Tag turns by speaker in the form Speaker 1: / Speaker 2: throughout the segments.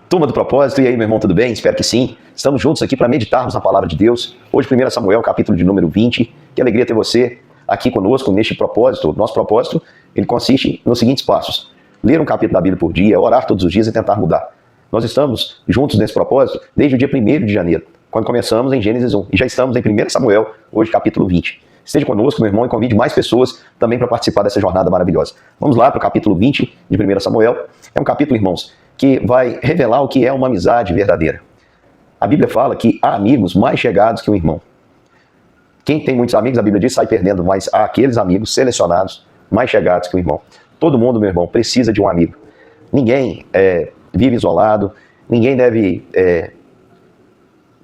Speaker 1: Turma do Propósito, e aí, meu irmão, tudo bem? Espero que sim. Estamos juntos aqui para meditarmos na Palavra de Deus. Hoje, 1 Samuel, capítulo de número 20. Que alegria ter você aqui conosco neste propósito. Nosso propósito, ele consiste nos seguintes passos. Ler um capítulo da Bíblia por dia, orar todos os dias e tentar mudar. Nós estamos juntos nesse propósito desde o dia 1º de janeiro, quando começamos em Gênesis 1. E já estamos em 1 Samuel, hoje capítulo 20. Esteja conosco, meu irmão, e convide mais pessoas também para participar dessa jornada maravilhosa. Vamos lá para o capítulo 20 de 1 Samuel. É um capítulo, irmãos, que vai revelar o que é uma amizade verdadeira. A Bíblia fala que há amigos mais chegados que um irmão. Quem tem muitos amigos, a Bíblia diz, sai perdendo, mas há aqueles amigos selecionados mais chegados que um irmão. Todo mundo, meu irmão, precisa de um amigo. Ninguém vive isolado, ninguém deve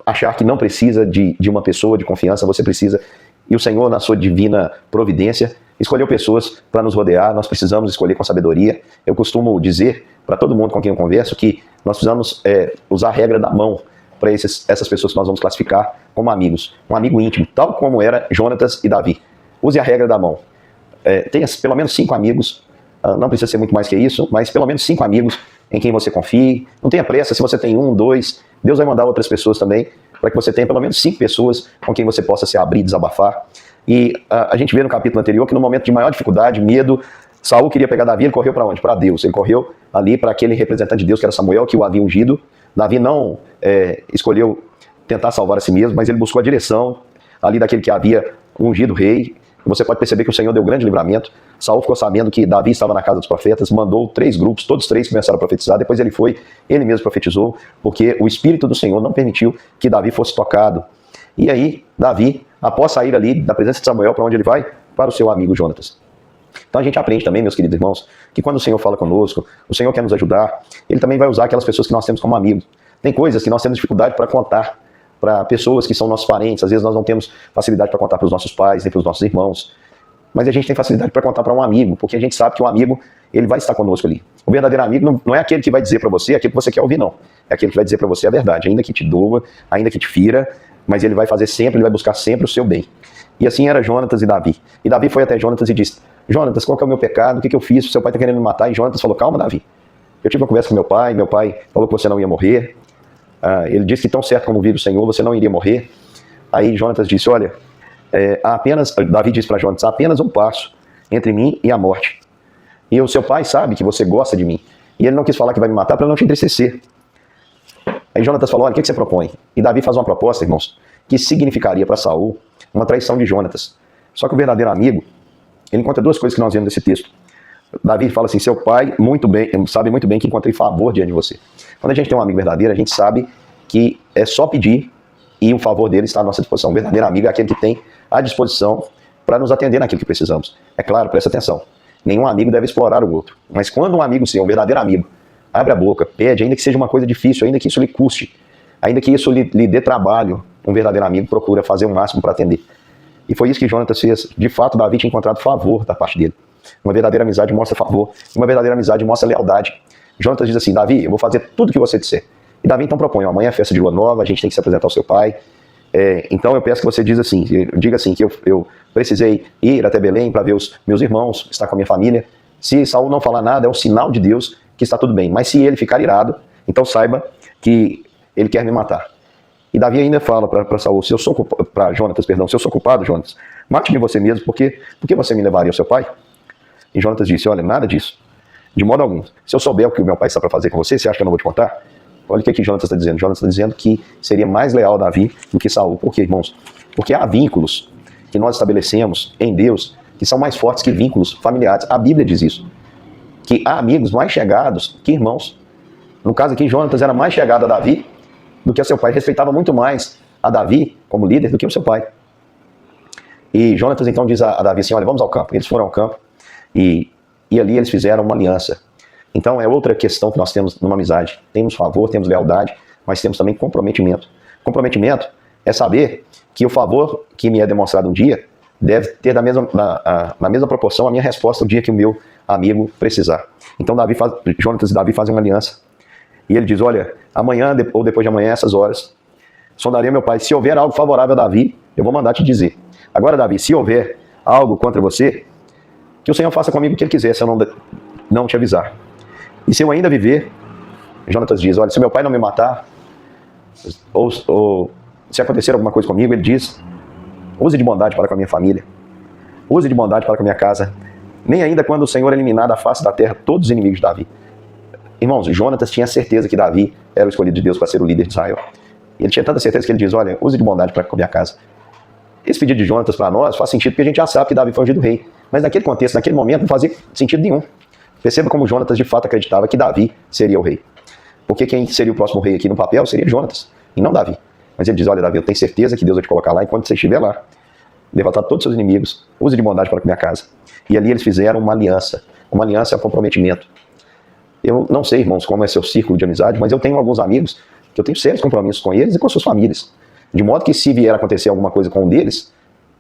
Speaker 1: achar que não precisa de uma pessoa de confiança, você precisa. E o Senhor, na sua divina providência, escolheu pessoas para nos rodear, nós precisamos escolher com sabedoria. Eu costumo dizer para todo mundo com quem eu converso que nós precisamos usar a regra da mão para essas pessoas que nós vamos classificar como amigos. Um amigo íntimo, tal como era Jonatas e Davi. Use a regra da mão. Tenha pelo menos 5 amigos, não precisa ser muito mais que isso, mas pelo menos 5 amigos em quem você confie. Não tenha pressa, se você tem 1, 2, Deus vai mandar outras pessoas também, para que você tenha pelo menos 5 pessoas com quem você possa se abrir, desabafar. E a gente vê no capítulo anterior que no momento de maior dificuldade, medo, Saul queria pegar Davi, ele correu para onde? Para Deus. Ele correu ali para aquele representante de Deus, que era Samuel, que o havia ungido. Davi não escolheu tentar salvar a si mesmo, mas ele buscou a direção ali daquele que havia ungido o rei. Você pode perceber que o Senhor deu grande livramento. Saul ficou sabendo que Davi estava na casa dos profetas, mandou 3 grupos, todos 3 começaram a profetizar. Depois ele mesmo profetizou, porque o Espírito do Senhor não permitiu que Davi fosse tocado. E aí, Davi, após sair ali da presença de Samuel, para onde ele vai? Para o seu amigo Jonatas. Então a gente aprende também, meus queridos irmãos, que quando o Senhor fala conosco, o Senhor quer nos ajudar, Ele também vai usar aquelas pessoas que nós temos como amigos. Tem coisas que nós temos dificuldade para contar para pessoas que são nossos parentes. Às vezes nós não temos facilidade para contar para os nossos pais, nem para os nossos irmãos. Mas a gente tem facilidade para contar para um amigo, porque a gente sabe que o amigo, ele vai estar conosco ali. O verdadeiro amigo não é aquele que vai dizer para você aquilo que você quer ouvir, não. É aquele que vai dizer para você a verdade, ainda que te doa, ainda que te fira, mas ele vai fazer sempre, ele vai buscar sempre o seu bem. E assim era Jonatas e Davi. E Davi foi até Jonatas e disse: Jonatas, qual que é o meu pecado? O que eu fiz? Seu pai está querendo me matar. E Jonatas falou: calma, Davi. Eu tive uma conversa com meu pai falou que você não ia morrer. Ele disse que tão certo como vive o Senhor, você não iria morrer. Aí Jonatas disse: olha, Davi disse para Jonatas: há apenas um passo entre mim e a morte. E o seu pai sabe que você gosta de mim. E ele não quis falar que vai me matar para não te entristecer. Aí Jonatas falou: olha, o que você propõe? E Davi faz uma proposta, irmãos, que significaria para Saul uma traição de Jonatas. Só que o verdadeiro amigo, ele encontra 2 coisas que nós vemos nesse texto. Davi fala assim: seu pai sabe muito bem que encontrei favor diante de você. Quando a gente tem um amigo verdadeiro, a gente sabe que é só pedir e o favor dele está à nossa disposição. O verdadeiro amigo é aquele que tem à disposição para nos atender naquilo que precisamos. É claro, presta atenção, nenhum amigo deve explorar o outro. Mas quando um amigo seu, um verdadeiro amigo, abre a boca, pede, ainda que seja uma coisa difícil, ainda que isso lhe custe, ainda que isso lhe dê trabalho, um verdadeiro amigo procura fazer o máximo para atender. E foi isso que Jonatas fez. De fato, Davi tinha encontrado favor da parte dele. Uma verdadeira amizade mostra favor, uma verdadeira amizade mostra lealdade. Jonatas diz assim: Davi, eu vou fazer tudo o que você disser. E Davi então propõe: amanhã é festa de lua nova, a gente tem que se apresentar ao seu pai. Então eu peço que você diga assim, que eu precisei ir até Belém para ver os meus irmãos, estar com a minha família. Se Saul não falar nada, é um sinal de Deus que está tudo bem. Mas se ele ficar irado, então saiba que ele quer me matar. E Davi ainda fala para Saul: para Jonatas, perdão, se eu sou culpado, Jonatas, mate-me você mesmo, porque você me levaria ao seu pai? E Jonatas disse: olha, nada disso, de modo algum. Se eu souber o que o meu pai está para fazer com você acha que eu não vou te contar? Olha o que Jonatas está dizendo. Jonatas está dizendo que seria mais leal Davi do que Saul. Por quê, irmãos? Porque há vínculos que nós estabelecemos em Deus que são mais fortes que vínculos familiares. A Bíblia diz isso, que há amigos mais chegados que irmãos. No caso aqui, Jonatas era mais chegado a Davi do que a seu pai, respeitava muito mais a Davi como líder do que o seu pai. E Jonatas então diz a Davi assim: olha, vamos ao campo. Eles foram ao campo e ali eles fizeram uma aliança. Então é outra questão que nós temos numa amizade. Temos favor, temos lealdade, mas temos também comprometimento. Comprometimento é saber que o favor que me é demonstrado um dia deve ter na mesma proporção a minha resposta o dia que o meu amigo precisar. Então Jonatas e Davi fazem uma aliança. E ele diz: olha, amanhã ou depois de amanhã, essas horas, sondarei meu pai. Se houver algo favorável a Davi, eu vou mandar te dizer. Agora, Davi, se houver algo contra você, que o Senhor faça comigo o que Ele quiser, se eu não te avisar. E se eu ainda viver, Jonatas diz, olha, se meu pai não me matar, ou se acontecer alguma coisa comigo, ele diz, use de bondade para com a minha família, use de bondade para com a minha casa, nem ainda quando o Senhor eliminar da face da terra todos os inimigos de Davi. Irmãos, Jonatas tinha certeza que Davi era o escolhido de Deus para ser o líder de Israel. Ele tinha tanta certeza que ele diz, olha, use de bondade para com a minha casa. Esse pedido de Jonatas para nós faz sentido porque a gente já sabe que Davi foi ungido rei. Mas naquele contexto, naquele momento, não fazia sentido nenhum. Perceba como Jonatas de fato acreditava que Davi seria o rei. Porque quem seria o próximo rei aqui no papel seria Jonatas, e não Davi. Mas ele diz, olha Davi, eu tenho certeza que Deus vai te colocar lá, enquanto você estiver lá, derrotar todos os seus inimigos, use de bondade para com a minha casa. E ali eles fizeram uma aliança. Uma aliança é um comprometimento. Eu não sei, irmãos, como é seu círculo de amizade, mas eu tenho alguns amigos que eu tenho sérios compromissos com eles e com suas famílias. De modo que se vier a acontecer alguma coisa com um deles,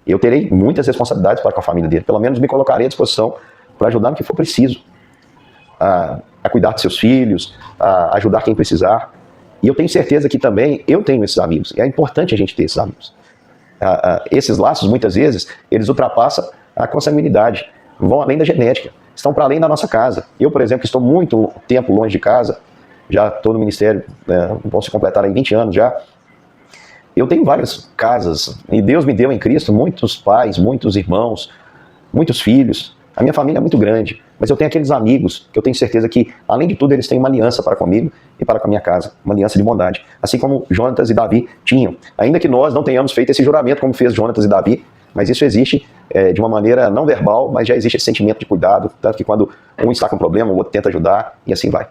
Speaker 1: eu terei muitas responsabilidades para com a família dele. Pelo menos me colocarei à disposição para ajudar no que for preciso. A cuidar de seus filhos, a ajudar quem precisar. E eu tenho certeza que também eu tenho esses amigos. E é importante a gente ter esses amigos. Esses laços, muitas vezes, eles ultrapassam a consanguinidade, vão além da genética, estão para além da nossa casa. Eu, por exemplo, estou muito tempo longe de casa, já estou no ministério, vão se completar em 20 anos já. Eu tenho várias casas, e Deus me deu em Cristo muitos pais, muitos irmãos, muitos filhos. A minha família é muito grande, mas eu tenho aqueles amigos que eu tenho certeza que, além de tudo, eles têm uma aliança para comigo e para com a minha casa, uma aliança de bondade, assim como Jonatas e Davi tinham. Ainda que nós não tenhamos feito esse juramento como fez Jonatas e Davi, mas isso existe de uma maneira não verbal, mas já existe esse sentimento de cuidado, tanto que quando um está com problema, o outro tenta ajudar, e assim vai.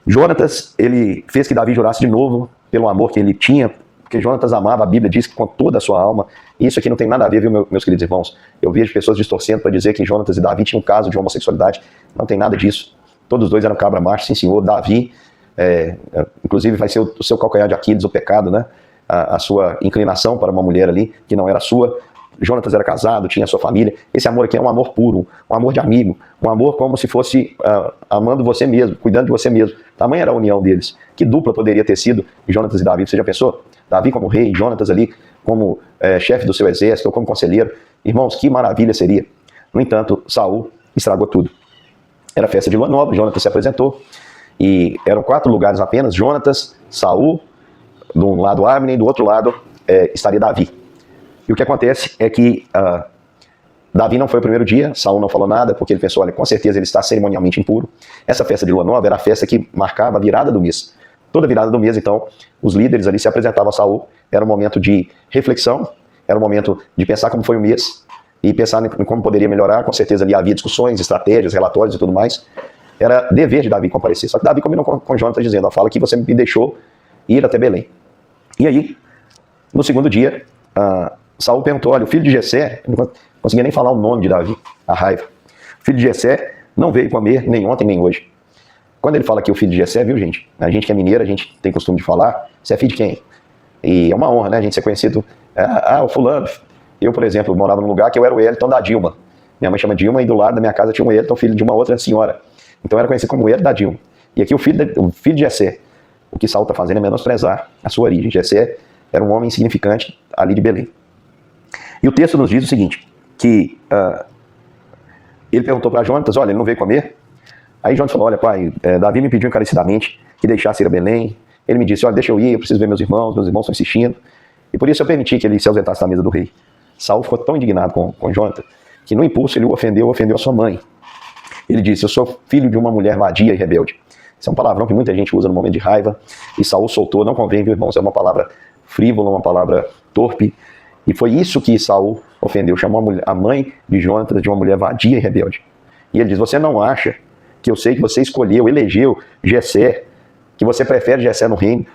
Speaker 1: Jonatas, ele fez que Davi jurasse de novo pelo amor que ele tinha, porque Jonatas amava, a Bíblia diz que com toda a sua alma. E isso aqui não tem nada a ver, viu, meus queridos irmãos? Eu vejo pessoas distorcendo para dizer que Jonatas e Davi tinham um caso de homossexualidade. Não tem nada disso. Todos os dois eram cabra macho, sim senhor. Davi, inclusive vai ser o seu calcanhar de Aquiles, o pecado, né? A sua inclinação para uma mulher ali, que não era sua. Jonatas era casado, tinha sua família. Esse amor aqui é um amor puro, um amor de amigo, um amor como se fosse amando você mesmo, cuidando de você mesmo. Tamanha era a união deles. Que dupla poderia ter sido Jonatas e Davi? Você já pensou? Davi como rei, Jonatas ali como chefe do seu exército, ou como conselheiro. Irmãos, que maravilha seria. No entanto, Saul estragou tudo. Era festa de lua nova, Jonatas se apresentou, e eram 4 lugares apenas, Jonatas, Saul, de um lado Abner, e do outro lado estaria Davi. E o que acontece é que Davi não foi o primeiro dia, Saul não falou nada, porque ele pensou, olha, com certeza ele está cerimonialmente impuro. Essa festa de lua nova era a festa que marcava a virada do mês. Toda virada do mês, então, os líderes ali se apresentavam a Saul, era um momento de reflexão, era um momento de pensar como foi o mês, e pensar em como poderia melhorar. Com certeza ali havia discussões, estratégias, relatórios e tudo mais. Era dever de Davi comparecer. Só que Davi combinou com Jonatas dizendo, fala que você me deixou ir até Belém. E aí, no segundo dia, Saul perguntou, olha, o filho de Jessé, não conseguia nem falar o nome de Davi, a raiva. O filho de Jessé não veio comer nem ontem nem hoje. Quando ele fala que o filho de Jessé, viu, gente? A gente que é mineiro, a gente tem costume de falar, você é filho de quem? E é uma honra, né, a gente ser conhecido. O fulano. Eu, por exemplo, morava num lugar que eu era o Elton da Dilma. Minha mãe chama Dilma e do lado da minha casa tinha um Elton, filho de uma outra senhora. Então eu era conhecido como Elton da Dilma. E aqui o filho de Jessé. O que Saul está fazendo é menosprezar a sua origem. Jessé era um homem insignificante ali de Belém. E o texto nos diz o seguinte, que ele perguntou para Jonatas, olha, ele não veio comer? Aí Jonatas falou, olha pai, Davi me pediu encarecidamente que deixasse ir a Belém. Ele me disse, olha, deixa eu ir, eu preciso ver meus irmãos estão insistindo. E por isso eu permiti que ele se ausentasse da mesa do rei. Saul ficou tão indignado com Jonatas, que no impulso ele o ofendeu a sua mãe. Ele disse, eu sou filho de uma mulher vadia e rebelde. Isso é um palavrão que muita gente usa no momento de raiva, e Saul soltou, não convém, viu, irmãos, é uma palavra frívola, uma palavra torpe, e foi isso que Saul ofendeu, chamou a mãe de Jonatas de uma mulher vadia e rebelde. E ele diz, você não acha que eu sei que você elegeu Jessé, que você prefere Jessé no reino,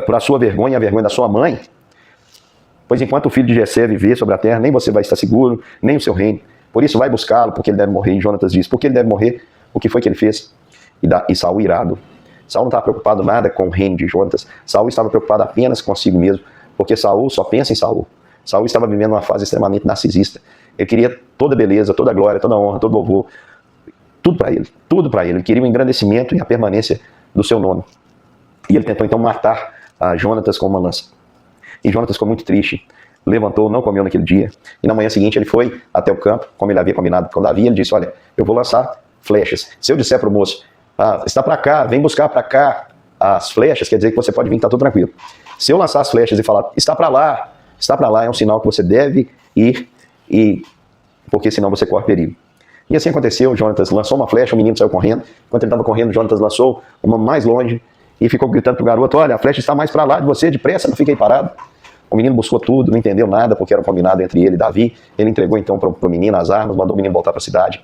Speaker 1: para a sua vergonha e a vergonha da sua mãe? Pois enquanto o filho de Jessé viver sobre a terra, nem você vai estar seguro, nem o seu reino. Por isso vai buscá-lo, porque ele deve morrer. E Jonatas diz, porque ele deve morrer? O que foi que ele fez? E Saul irado. Saul não estava preocupado nada com o reino de Jonatas. Saul estava preocupado apenas consigo mesmo, porque Saul só pensa em Saul. Saul estava vivendo uma fase extremamente narcisista. Ele queria toda beleza, toda glória, toda honra, todo louvor. Tudo para ele, tudo para ele. Ele queria o engrandecimento e a permanência do seu nome. E ele tentou então matar Jonatas com uma lança. E Jonatas ficou muito triste, levantou, não comeu naquele dia. E na manhã seguinte ele foi até o campo, como ele havia combinado com Davi. Ele disse, olha, eu vou lançar flechas. Se eu disser para o moço está para cá, vem buscar para cá as flechas, quer dizer que você pode vir, está tudo tranquilo. Se eu lançar as flechas e falar, está para lá, é um sinal que você deve ir, porque senão você corre perigo. E assim aconteceu, Jonatas lançou uma flecha, o menino saiu correndo. Enquanto ele estava correndo, Jonatas lançou uma mais longe e ficou gritando para o garoto, olha, a flecha está mais para lá de você, depressa, não fique aí parado. O menino buscou tudo, não entendeu nada, porque era um combinado entre ele e Davi. Ele entregou então para o menino as armas, mandou o menino voltar para a cidade.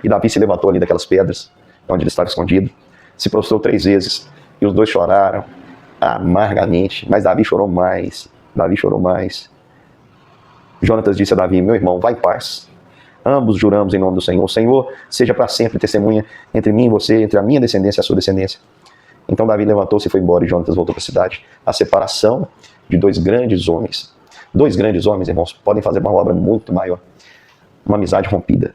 Speaker 1: E Davi se levantou ali daquelas pedras, onde ele estava escondido, se prostrou 3 vezes, e os dois choraram amargamente, mas Davi chorou mais, Jonatas disse a Davi, meu irmão, vai em paz. Ambos juramos em nome do Senhor. O Senhor seja para sempre testemunha entre mim e você, entre a minha descendência e a sua descendência. Então Davi levantou-se e foi embora e Jonatas voltou para a cidade. A separação de 2 grandes homens. 2 grandes homens, irmãos, podem fazer uma obra muito maior. Uma amizade rompida.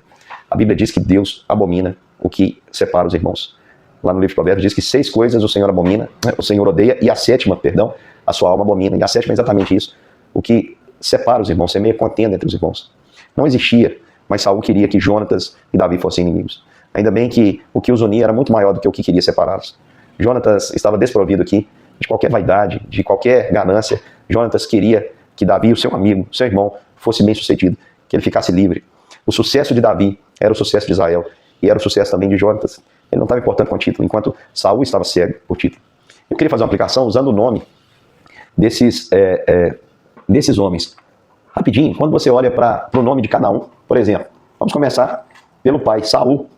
Speaker 1: A Bíblia diz que Deus abomina o que separa os irmãos. Lá no livro de Provérbios diz que 6 coisas o Senhor abomina, o Senhor odeia, e a 7ª, perdão, a sua alma abomina. E a 7ª é exatamente isso. O que separa os irmãos, semeia contenda entre os irmãos. Não existia, mas Saul queria que Jonatas e Davi fossem inimigos. Ainda bem que o que os unia era muito maior do que o que queria separá-los. Jonatas estava desprovido aqui de qualquer vaidade, de qualquer ganância. Jonatas queria que Davi, o seu amigo, seu irmão, fosse bem sucedido, que ele ficasse livre. O sucesso de Davi era o sucesso de Israel e era o sucesso também de Jonatas. Ele não estava importando com o título, enquanto Saul estava cego por título. Eu queria fazer uma aplicação usando o nome desses homens. Rapidinho, quando você olha para o nome de cada um, por exemplo, vamos começar pelo pai, Saul.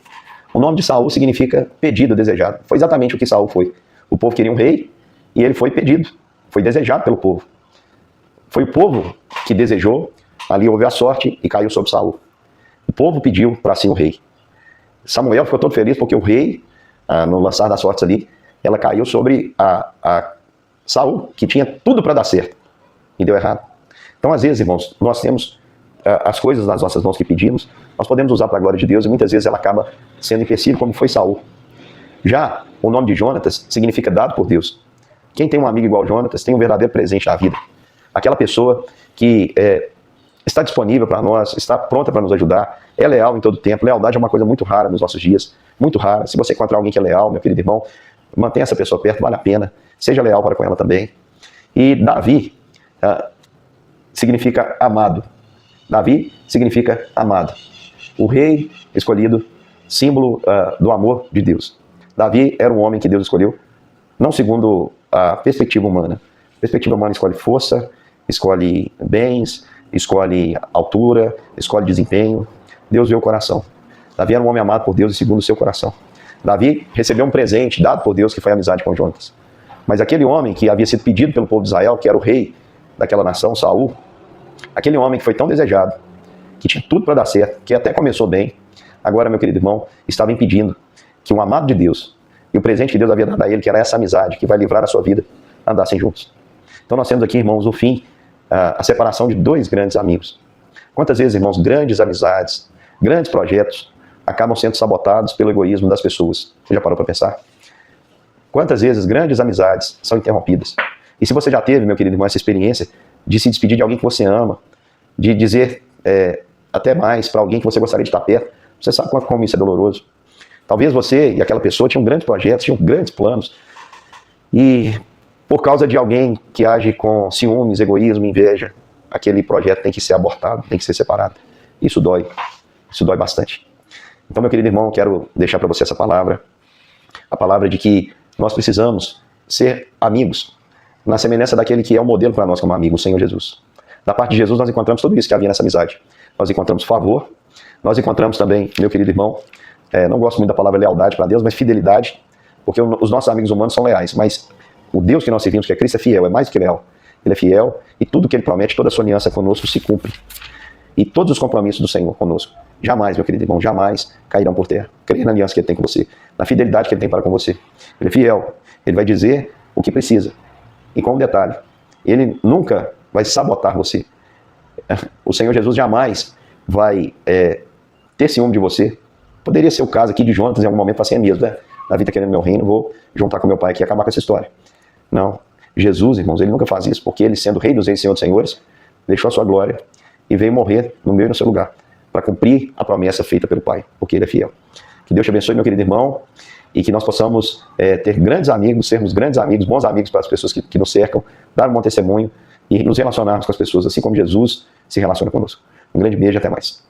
Speaker 1: O nome de Saul significa pedido, desejado. Foi exatamente o que Saul foi. O povo queria um rei e ele foi pedido, foi desejado pelo povo. Foi o povo que desejou, ali houve a sorte e caiu sobre Saul. O povo pediu para si o rei. Samuel ficou todo feliz porque o rei, no lançar das sortes ali, ela caiu sobre a Saul, que tinha tudo para dar certo e deu errado. Então, às vezes, irmãos, nós temos as coisas nas nossas mãos que pedimos, nós podemos usar para a glória de Deus e muitas vezes ela acaba sendo empecilho, como foi Saul. Já o nome de Jonatas significa dado por Deus. Quem tem um amigo igual Jonatas tem um verdadeiro presente na vida. Aquela pessoa que está disponível para nós, está pronta para nos ajudar, é leal em todo tempo. Lealdade é uma coisa muito rara nos nossos dias, muito rara. Se você encontrar alguém que é leal, meu querido irmão, mantenha essa pessoa perto, vale a pena. Seja leal para com ela também. E Davi significa amado. Davi significa amado. O rei escolhido, símbolo do amor de Deus. Davi era um homem que Deus escolheu, não segundo a perspectiva humana. A perspectiva humana escolhe força, escolhe bens, escolhe altura, escolhe desempenho. Deus vê o coração. Davi era um homem amado por Deus e segundo o seu coração. Davi recebeu um presente dado por Deus que foi a amizade com Jonatas. Mas aquele homem que havia sido pedido pelo povo de Israel, que era o rei daquela nação, Saul, aquele homem que foi tão desejado, que tinha tudo para dar certo, que até começou bem, agora, meu querido irmão, estava impedindo que o amado de Deus e o presente que Deus havia dado a ele, que era essa amizade que vai livrar a sua vida, andassem juntos. Então nós temos aqui, irmãos, o fim, a separação de 2 grandes amigos. Quantas vezes, irmãos, grandes amizades, grandes projetos acabam sendo sabotados pelo egoísmo das pessoas? Você já parou para pensar? Quantas vezes grandes amizades são interrompidas? E se você já teve, meu querido irmão, essa experiência de se despedir de alguém que você ama, de dizer até mais para alguém que você gostaria de estar perto, você sabe como isso é doloroso. Talvez você e aquela pessoa tinham grandes projetos, tinham grandes planos, e por causa de alguém que age com ciúmes, egoísmo, inveja, aquele projeto tem que ser abortado, tem que ser separado. Isso dói bastante. Então, meu querido irmão, quero deixar para você essa palavra, a palavra de que nós precisamos ser amigos, na semelhança daquele que é o modelo para nós como amigo, o Senhor Jesus. Da parte de Jesus nós encontramos tudo isso que havia nessa amizade. Nós encontramos favor, nós encontramos também, meu querido irmão, não gosto muito da palavra lealdade para Deus, mas fidelidade, porque os nossos amigos humanos são leais, mas o Deus que nós servimos, que é Cristo, é fiel, é mais do que leal. Ele é fiel e tudo que Ele promete, toda a sua aliança conosco se cumpre. E todos os compromissos do Senhor conosco, jamais, meu querido irmão, jamais cairão por terra. Creia na aliança que Ele tem com você, na fidelidade que Ele tem para com você. Ele é fiel, Ele vai dizer o que precisa. E com um detalhe, Ele nunca vai sabotar você. O Senhor Jesus jamais vai ter ciúme de você. Poderia ser o caso aqui de Jonatas em algum momento, assim é mesmo, né? Davi está querendo meu reino, vou juntar com meu pai aqui e acabar com essa história. Não. Jesus, irmãos, Ele nunca faz isso, porque Ele, sendo Rei dos Reis e Senhor dos Senhores, deixou a sua glória e veio morrer no meu e no seu lugar, para cumprir a promessa feita pelo Pai, porque Ele é fiel. Que Deus te abençoe, meu querido irmão, e que nós possamos ter grandes amigos, sermos grandes amigos, bons amigos para as pessoas que nos cercam, dar um bom testemunho e nos relacionarmos com as pessoas, assim como Jesus se relaciona conosco. Um grande beijo e até mais.